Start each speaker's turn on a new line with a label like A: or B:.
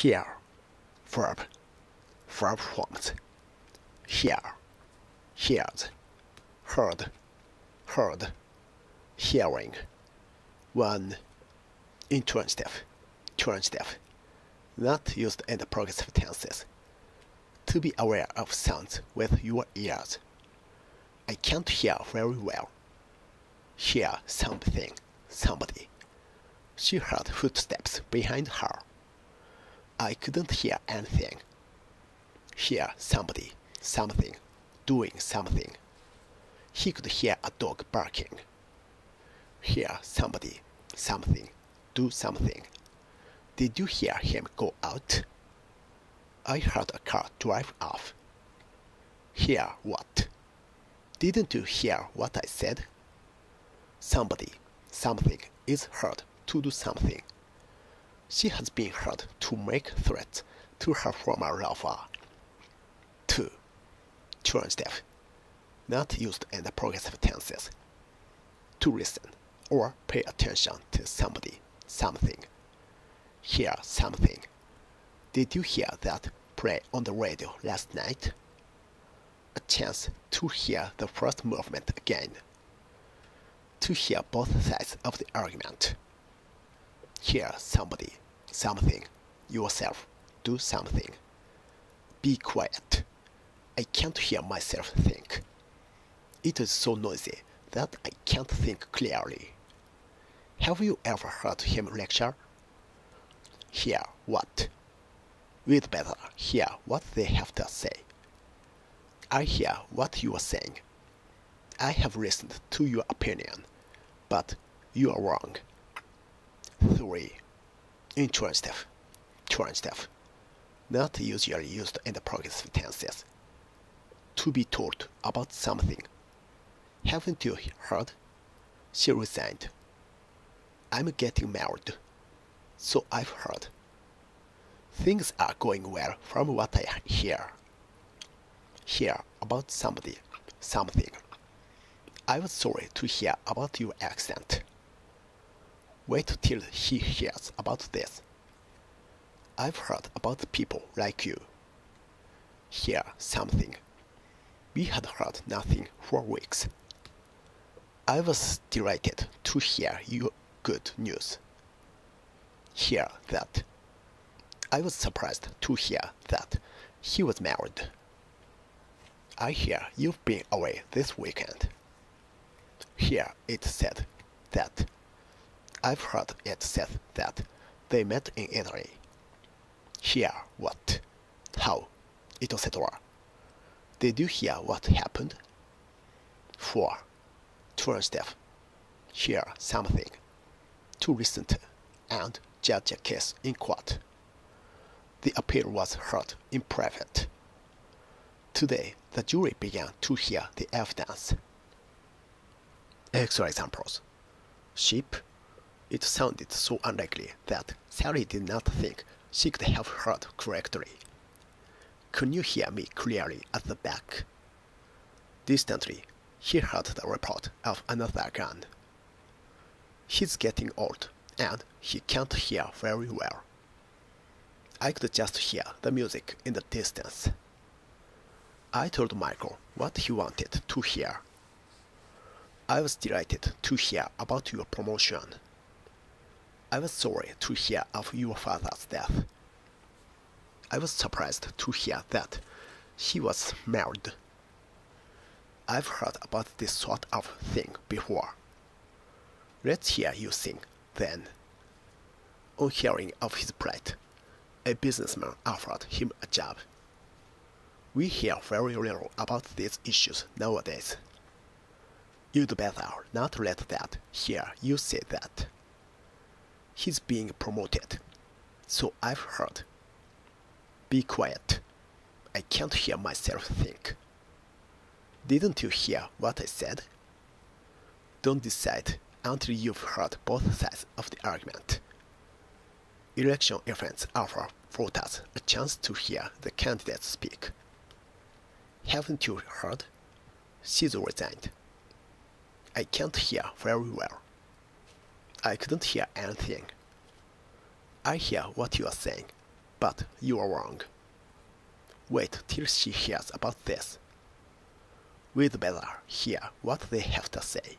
A: Hear, verb, verb forms. Hear, heard, heard, heard, hearing. 1. Intransitive, transitive, not used in the progressive tenses. To be aware of sounds with your ears. I can't hear very well. Hear something, somebody. She heard footsteps behind her. I couldn't hear anything. Hear somebody, something, doing something. He could hear a dog barking. Hear somebody, something, do something. Did you hear him go out? I heard a car drive off. Hear what? Didn't you hear what I said? Somebody, something is heard to do something. She has been heard to make threats to her former lover. 2. Transitive, not used in the progressive tenses. To listen or pay attention to somebody, something. Hear something. Did you hear that play on the radio last night? A chance to hear the first movement again. To hear both sides of the argument. Hear somebody, something, yourself, do something. Be quiet. I can't hear myself think. It is so noisy that I can't think clearly. Have you ever heard him lecture? Hear what? We'd better hear what they have to say. I hear what you are saying. I have listened to your opinion, but you are wrong. 3. Intransitive, transitive, not usually used in the progressive tenses. To be told about something. Haven't you heard? She resigned. I'm getting married, so I've heard. Things are going well from what I hear. Hear about somebody, something. I was sorry to hear about your accent. Wait till he hears about this. I've heard about people like you. Hear something. We had heard nothing for weeks. I was delighted to hear your good news. Hear that. I was surprised to hear that he was married. I hear you've been away this weekend. Hear it said that. I've heard it said that they met in Italy. Hear what, how, etc. Did you hear what happened? 4. Transitive. Hear something. To listen to and judge a case in court. The appeal was heard in private. Today, the jury began to hear the evidence. Extra examples. Sheep. It sounded so unlikely that Sally did not think she could have heard correctly. Can you hear me clearly at the back? Distantly, he heard the report of another gun. He's getting old, and he can't hear very well. I could just hear the music in the distance. I told Michael what he wanted to hear. I was delighted to hear about your promotion. I was sorry to hear of your father's death. I was surprised to hear that he was married. I've heard about this sort of thing before. Let's hear you sing, then. On hearing of his plight, a businessman offered him a job. We hear very little about these issues nowadays. You'd better not let that hear you say that. He's being promoted, so I've heard. Be quiet. I can't hear myself think. Didn't you hear what I said? Don't decide until you've heard both sides of the argument. Election events offer voters a chance to hear the candidates speak. Haven't you heard? She's resigned. I can't hear very well. I couldn't hear anything. I hear what you are saying. But you are wrong. Wait till she hears about this. We'd better hear what they have to say.